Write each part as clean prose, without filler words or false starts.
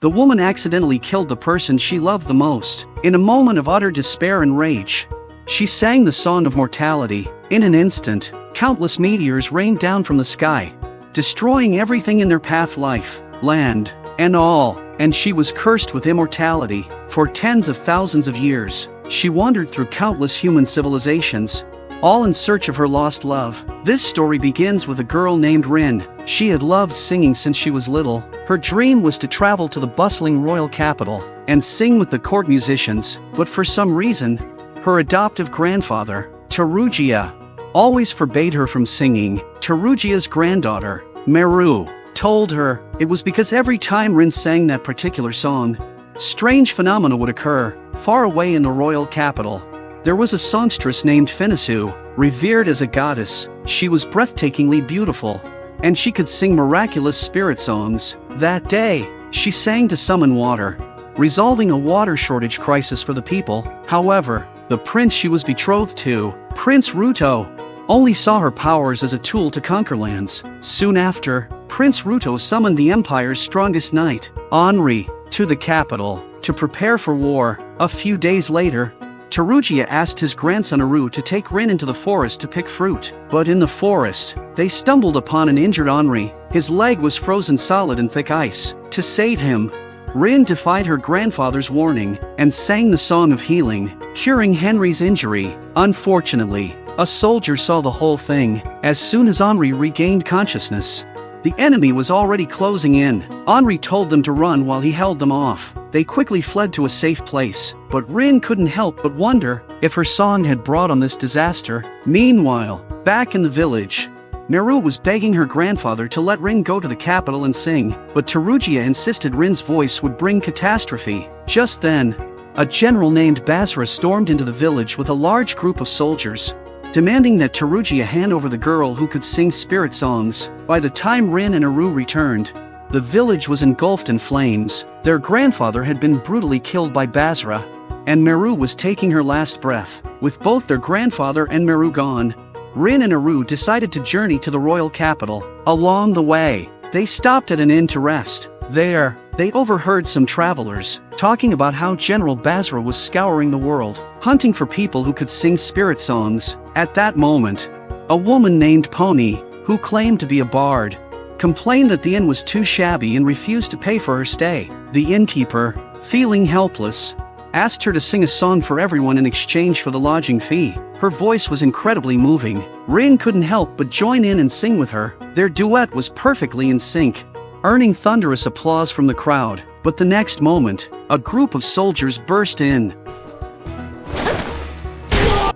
The woman accidentally killed the person she loved the most. In a moment of utter despair and rage, she sang the song of mortality. In an instant, countless meteors rained down from the sky, destroying everything in their path, life, land, and all, and she was cursed with immortality. For tens of thousands of years, she wandered through countless human civilizations, all in search of her lost love. This story begins with a girl named Rin. She had loved singing since she was little. Her dream was to travel to the bustling royal capital and sing with the court musicians, but for some reason, her adoptive grandfather, Tarugia, always forbade her from singing. Tarugia's granddaughter, Meru, told her it was because every time Rin sang that particular song, strange phenomena would occur. Far away in the royal capital, there was a songstress named Finnu, revered as a goddess. She was breathtakingly beautiful, and she could sing miraculous spirit songs. That day, she sang to summon water, resolving a water shortage crisis for the people. However, the prince she was betrothed to, Prince Ruto, only saw her powers as a tool to conquer lands. Soon after, Prince Ruto summoned the empire's strongest knight, Henri, to the capital to prepare for war. A few days later, Tarugia asked his grandson Aru to take Rin into the forest to pick fruit. But in the forest, they stumbled upon an injured Henri. His leg was frozen solid in thick ice. To save him, Rin defied her grandfather's warning and sang the song of healing, curing Henry's injury. Unfortunately, a soldier saw the whole thing. As soon as Henri regained consciousness, the enemy was already closing in. Henri told them to run while he held them off. They quickly fled to a safe place, but Rin couldn't help but wonder if her song had brought on this disaster. Meanwhile, back in the village, Meru was begging her grandfather to let Rin go to the capital and sing, but Tarugia insisted Rin's voice would bring catastrophe. Just then, a general named Basra stormed into the village with a large group of soldiers, demanding that Tarugia hand over the girl who could sing spirit songs. By the time Rin and Aru returned, the village was engulfed in flames. Their grandfather had been brutally killed by Basra, and Meru was taking her last breath. With both their grandfather and Meru gone, Rin and Aru decided to journey to the royal capital. Along the way, they stopped at an inn to rest. There, they overheard some travelers talking about how General Basra was scouring the world, hunting for people who could sing spirit songs. At that moment, a woman named Pony, who claimed to be a bard, complained that the inn was too shabby and refused to pay for her stay. The innkeeper, feeling helpless, asked her to sing a song for everyone in exchange for the lodging fee. Her voice was incredibly moving. Rin couldn't help but join in and sing with her. Their duet was perfectly in sync, earning thunderous applause from the crowd. But the next moment, a group of soldiers burst in.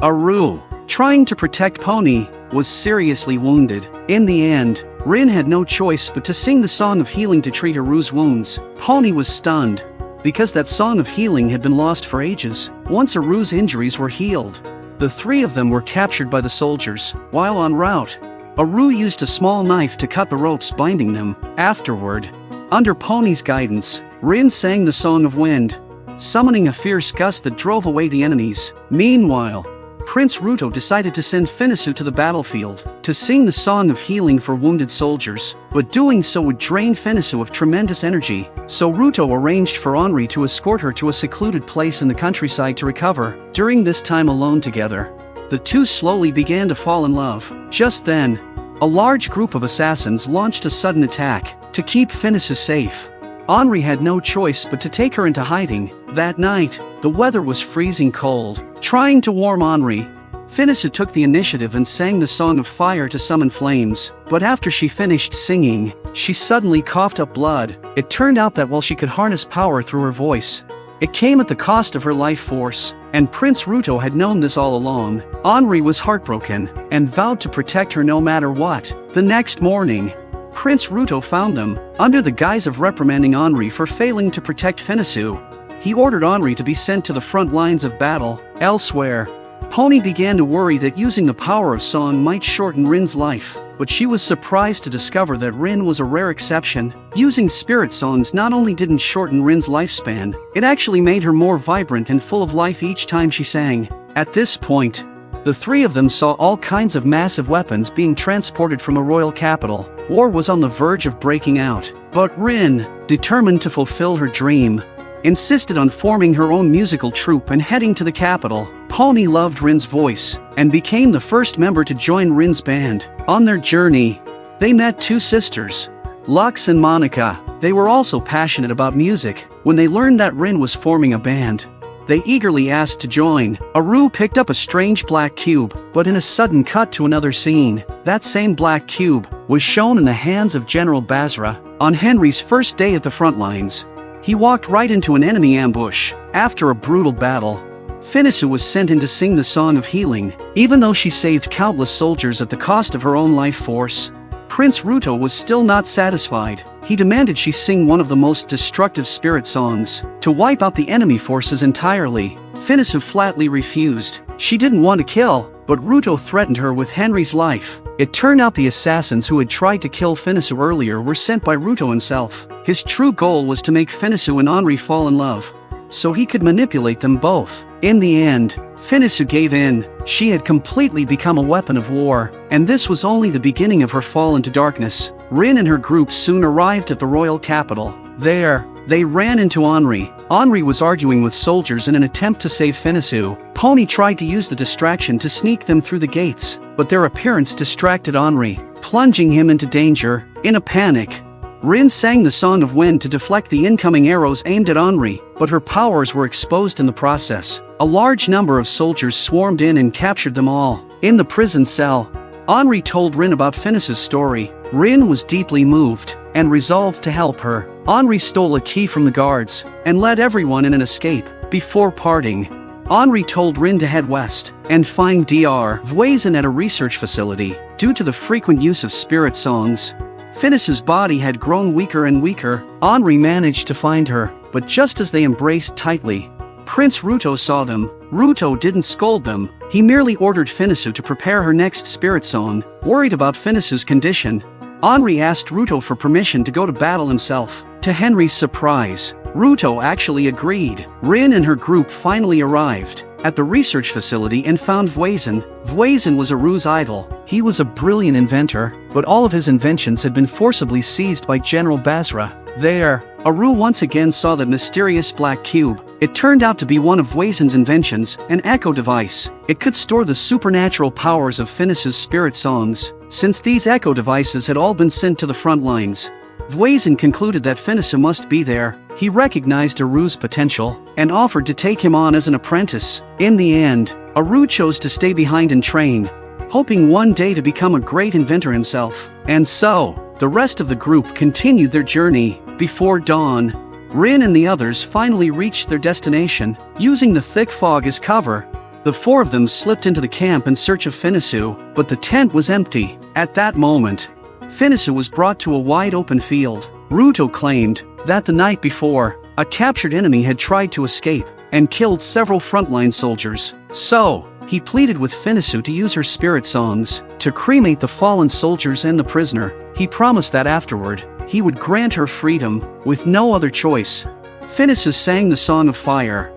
Aru, trying to protect Pony, was seriously wounded. In the end, Rin had no choice but to sing the song of healing to treat Aru's wounds. Pony was stunned, because that song of healing had been lost for ages. Once Aru's injuries were healed, the three of them were captured by the soldiers. While en route, Aru used a small knife to cut the ropes binding them. Afterward, under Pony's guidance, Rin sang the song of wind, summoning a fierce gust that drove away the enemies. Meanwhile, Prince Ruto decided to send Finnu to the battlefield to sing the song of healing for wounded soldiers, but doing so would drain Finnu of tremendous energy. So Ruto arranged for Henri to escort her to a secluded place in the countryside to recover. During this time alone together, the two slowly began to fall in love. Just then, a large group of assassins launched a sudden attack to keep Finnu safe. Henri had no choice but to take her into hiding. That night, the weather was freezing cold. Trying to warm Henri, Finnu took the initiative and sang the song of fire to summon flames. But after she finished singing, she suddenly coughed up blood. It turned out that while she could harness power through her voice, it came at the cost of her life force, and Prince Ruto had known this all along. Henri was heartbroken and vowed to protect her no matter what. The next morning, Prince Ruto found them. Under the guise of reprimanding Henri for failing to protect Finnu, he ordered Henri to be sent to the front lines of battle. Elsewhere, Pony began to worry that using the power of song might shorten Rin's life, but she was surprised to discover that Rin was a rare exception. Using spirit songs not only didn't shorten Rin's lifespan, it actually made her more vibrant and full of life each time she sang. At this point, the three of them saw all kinds of massive weapons being transported from the royal capital. War was on the verge of breaking out, but Rin, determined to fulfill her dream, insisted on forming her own musical troupe and heading to the capital. Pony loved Rin's voice and became the first member to join Rin's band. On their journey, they met two sisters, Lux and Monica. They were also passionate about music. When they learned that Rin was forming a band, they eagerly asked to join. Aru picked up a strange black cube, but in a sudden cut to another scene, that same black cube was shown in the hands of General Basra. On Henry's first day at the front lines, he walked right into an enemy ambush. After a brutal battle, Finnu was sent in to sing the Song of Healing. Even though she saved countless soldiers at the cost of her own life force, Prince Ruto was still not satisfied. He demanded she sing one of the most destructive spirit songs to wipe out the enemy forces entirely. Finnu flatly refused. She didn't want to kill, but Ruto threatened her with Henry's life. It turned out the assassins who had tried to kill Finnu earlier were sent by Ruto himself. His true goal was to make Finnu and Henri fall in love, so he could manipulate them both. In the end, Finnu gave in. She had completely become a weapon of war, and this was only the beginning of her fall into darkness. Rin and her group soon arrived at the royal capital. There, they ran into Henri. Henri was arguing with soldiers in an attempt to save Finnu. Pony tried to use the distraction to sneak them through the gates, but their appearance distracted Henri, plunging him into danger. In a panic, Rin sang the Song of Wind to deflect the incoming arrows aimed at Henri, but her powers were exposed in the process. A large number of soldiers swarmed in and captured them all. In the prison cell, Henri told Rin about Finnu's story. Rin was deeply moved and resolved to help her. Henri stole a key from the guards and led everyone in an escape. Before parting, Henri told Rin to head west and find Dr. Vuezin at a research facility. Due to the frequent use of spirit songs, Finnu's body had grown weaker and weaker. Henri managed to find her, but just as they embraced tightly, Prince Ruto saw them. Ruto didn't scold them. He merely ordered Finnu to prepare her next spirit song. Worried about Finnu's condition, Henri asked Ruto for permission to go to battle himself. To Henry's surprise, Ruto actually agreed. Rin and her group finally arrived at the research facility and found Vuezin. Vuezin was Aru's idol. He was a brilliant inventor, but all of his inventions had been forcibly seized by General Basra. There, Aru once again saw the mysterious black cube. It turned out to be one of Vuezin's inventions, an echo device. It could store the supernatural powers of Finnu's spirit songs. Since these echo devices had all been sent to the front lines, Vuezin concluded that Finnu must be there. He recognized Aru's potential and offered to take him on as an apprentice. In the end, Aru chose to stay behind and train, hoping one day to become a great inventor himself. And so, the rest of the group continued their journey. Before dawn, Rin and the others finally reached their destination. Using the thick fog as cover, the four of them slipped into the camp in search of Finnu, but the tent was empty. At that moment, Finnu was brought to a wide open field. Ruto claimed that the night before, a captured enemy had tried to escape and killed several frontline soldiers. So, he pleaded with Finnu to use her spirit songs to cremate the fallen soldiers and the prisoner. He promised that afterward, he would grant her freedom. With no other choice, Finnu sang the Song of Fire.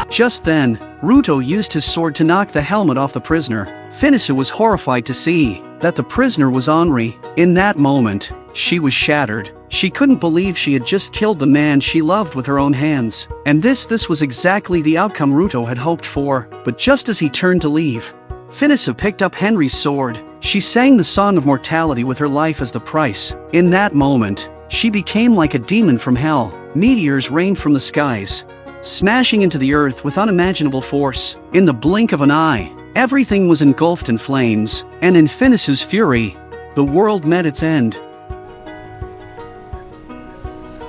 Just then, Ruto used his sword to knock the helmet off the prisoner. Finnu was horrified to see that the prisoner was Henri. In that moment, she was shattered. She couldn't believe she had just killed the man she loved with her own hands. And this was exactly the outcome Ruto had hoped for. But just as he turned to leave, Finnu picked up Henry's sword. She sang the Song of Mortality with her life as the price. In that moment, she became like a demon from hell. Meteors rained from the skies, smashing into the earth with unimaginable force. In the blink of an eye, everything was engulfed in flames, and in Finnu's fury, the world met its end.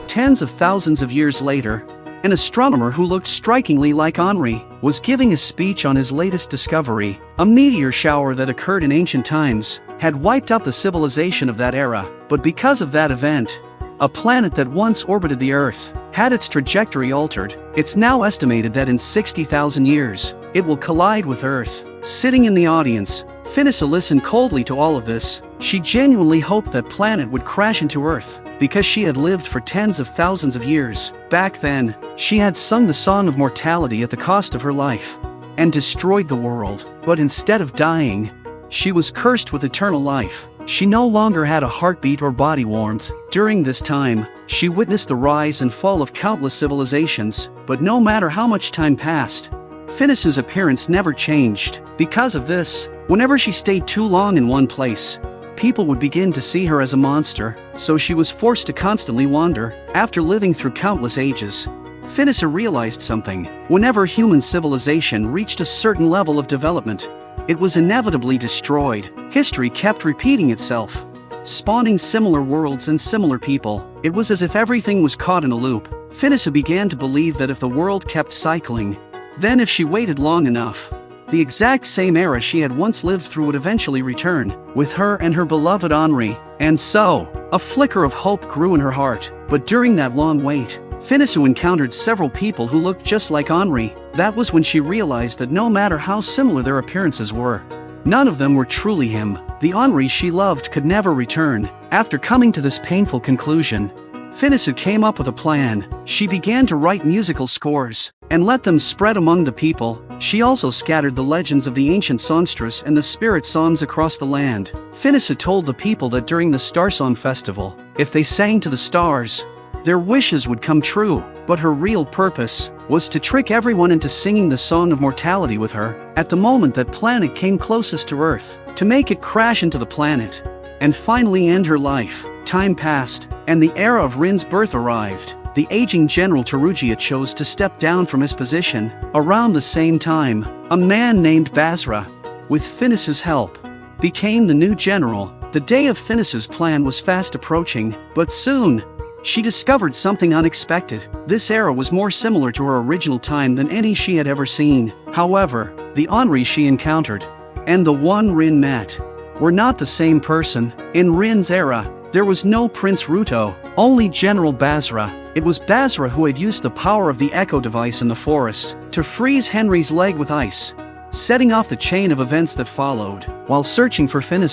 Tens of thousands of years later, an astronomer who looked strikingly like Henri was giving a speech on his latest discovery. A meteor shower that occurred in ancient times had wiped out the civilization of that era, but because of that event, a planet that once orbited the Earth had its trajectory altered. It's now estimated that in 60,000 years, it will collide with Earth. Sitting in the audience, Finnu listened coldly to all of this. She genuinely hoped that planet would crash into Earth, because she had lived for tens of thousands of years. Back then, she had sung the Song of Mortality at the cost of her life. and destroyed the world, but instead of dying, she was cursed with eternal life. She no longer had a heartbeat or body warmth. During this time, she witnessed the rise and fall of countless civilizations, but no matter how much time passed, Finnu's appearance never changed. Because of this, whenever she stayed too long in one place, people would begin to see her as a monster, so she was forced to constantly wander. After living through countless ages, Finnu realized something. Whenever human civilization reached a certain level of development, it was inevitably destroyed. History kept repeating itself, spawning similar worlds and similar people. It was as if everything was caught in a loop. Finnu began to believe that if the world kept cycling, then if she waited long enough, the exact same era she had once lived through would eventually return, with her and her beloved Henri. And so, a flicker of hope grew in her heart. But during that long wait, Finnu encountered several people who looked just like Henri. That was when she realized that no matter how similar their appearances were, none of them were truly him. The Henri she loved could never return. After coming to this painful conclusion, Finnu came up with a plan. She began to write musical scores and let them spread among the people. She also scattered the legends of the ancient songstress and the spirit songs across the land. Finnu told the people that during the Star Song Festival, if they sang to the stars, their wishes would come true. But her real purpose was to trick everyone into singing the song of mortality with her. At the moment that planet came closest to Earth, to make it crash into the planet and finally end her life. Time passed, and the era of Rin's birth arrived. The aging General Tarugia chose to step down from his position. Around the same time, a man named Basra, with Finnu's help, became the new general. The day of Finnu's plan was fast approaching, but soon, she discovered something unexpected. This era was more similar to her original time than any she had ever seen. However, the Henri she encountered, and the one Rin met, were not the same person. In Rin's era, there was no Prince Ruto, only General Basra. It was Basra who had used the power of the echo device in the forest to freeze Henry's leg with ice, setting off the chain of events that followed. While searching for Finnu,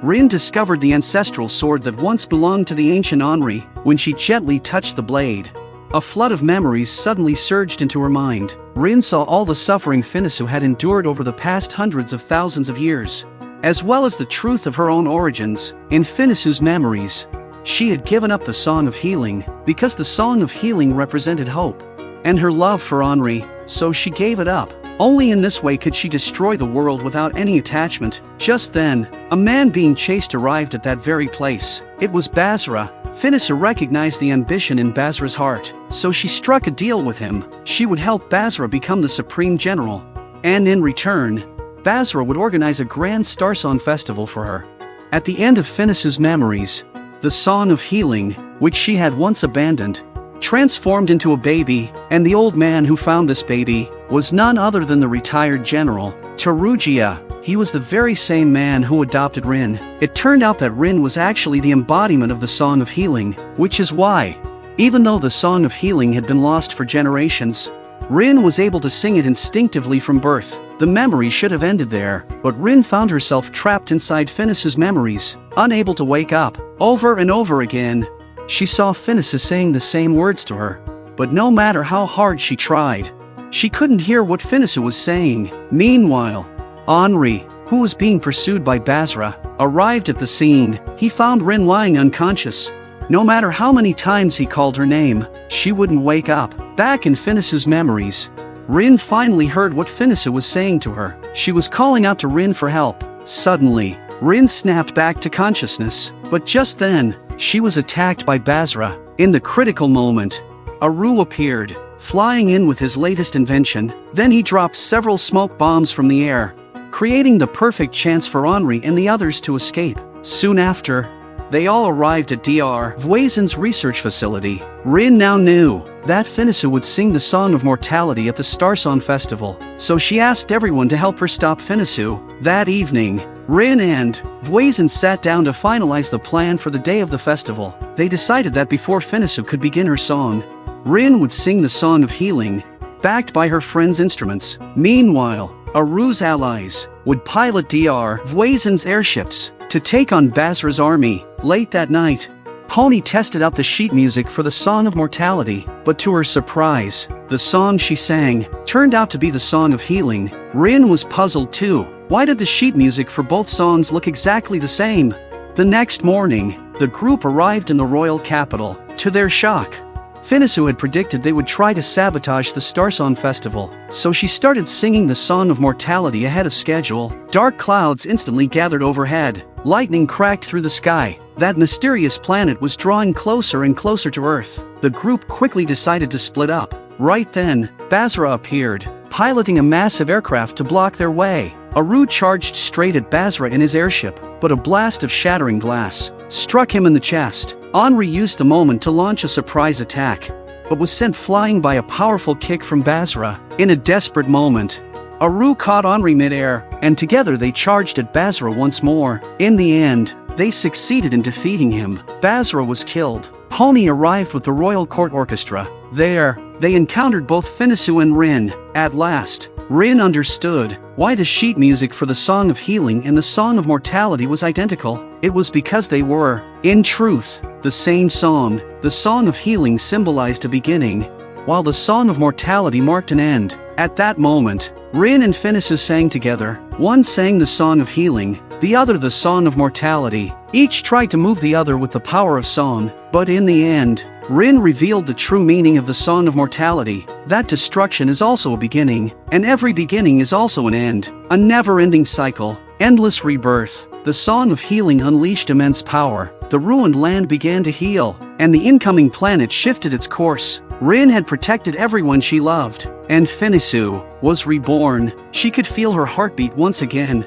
Rin discovered the ancestral sword that once belonged to the ancient Henri. When she gently touched the blade, a flood of memories suddenly surged into her mind. Rin saw all the suffering Finnu had endured over the past hundreds of thousands of years, as well as the truth of her own origins. In Finnu's memories, she had given up the Song of Healing, because the Song of Healing represented hope and her love for Henri, so she gave it up. Only in this way could she destroy the world without any attachment. Just then, a man being chased arrived at that very place. It was Basra. Finnu recognized the ambition in Basra's heart, so she struck a deal with him. She would help Basra become the supreme general, and in return, Basra would organize a grand Star Song festival for her. At the end of Finnu's memories, the Song of Healing, which she had once abandoned, transformed into a baby, and the old man who found this baby was none other than the retired General Tarugia. He was the very same man who adopted Rin. It turned out that Rin was actually the embodiment of the Song of Healing, which is why, even though the Song of Healing had been lost for generations, Rin was able to sing it instinctively from birth. The memory should have ended there, but Rin found herself trapped inside Finnu's memories, unable to wake up. Over and over again, she saw Finnu saying the same words to her, but no matter how hard she tried, she couldn't hear what Finnu was saying. Meanwhile, Henri, who was being pursued by Basra, arrived at the scene. He found Rin lying unconscious. No matter how many times he called her name, she wouldn't wake up. Back in Finnu's memories, Rin finally heard what Finnu was saying to her. She was calling out to Rin for help. Suddenly, Rin snapped back to consciousness, but just then, she was attacked by Basra. In the critical moment, Aru appeared, flying in with his latest invention. Then he dropped several smoke bombs from the air, creating the perfect chance for Henri and the others to escape. Soon after, they all arrived at Dr. Voisin's research facility. Rin now knew that Finnu would sing the Song of Mortality at the Star Song Festival, so she asked everyone to help her stop Finnu. That evening, Rin and Voisin sat down to finalize the plan for the day of the festival. They decided that before Finnu could begin her song, Rin would sing the Song of Healing, backed by her friends' instruments. Meanwhile, Aru's allies would pilot Dr. Voisin's airships to take on Basra's army. Late that night, Pony tested out the sheet music for the Song of Mortality, but to her surprise, the song she sang turned out to be the Song of Healing. Rin was puzzled too. Why did the sheet music for both songs look exactly the same? The next morning, the group arrived in the royal capital. To their shock, Finnu had predicted they would try to sabotage the Starsong festival, so she started singing the Song of Mortality ahead of schedule. Dark clouds instantly gathered overhead. Lightning cracked through the sky. That mysterious planet was drawing closer and closer to Earth. The group quickly decided to split up. Right then, Basra appeared, piloting a massive aircraft to block their way. Aru charged straight at Basra in his airship, but a blast of shattering glass struck him in the chest. Henri used the moment to launch a surprise attack, but was sent flying by a powerful kick from Basra. In a desperate moment, Aru caught Henri mid-air, and together they charged at Basra once more. In the end, they succeeded in defeating him. Basra was killed. Pony arrived with the Royal Court Orchestra. There, they encountered both Finnu and Rin. At last, Rin understood why the sheet music for the Song of Healing and the Song of Mortality was identical. It was because they were, in truth, the same song. The Song of Healing symbolized a beginning, while the Song of Mortality marked an end. At that moment, Rin and Finnu sang together. One sang the Song of Healing, the other the Song of Mortality. Each tried to move the other with the power of song, but in the end, Rin revealed the true meaning of the Song of Mortality, that destruction is also a beginning, and every beginning is also an end, a never-ending cycle, endless rebirth. The Song of Healing unleashed immense power. The ruined land began to heal, and the incoming planet shifted its course. Rin had protected everyone she loved, and Finnu was reborn. She could feel her heartbeat once again.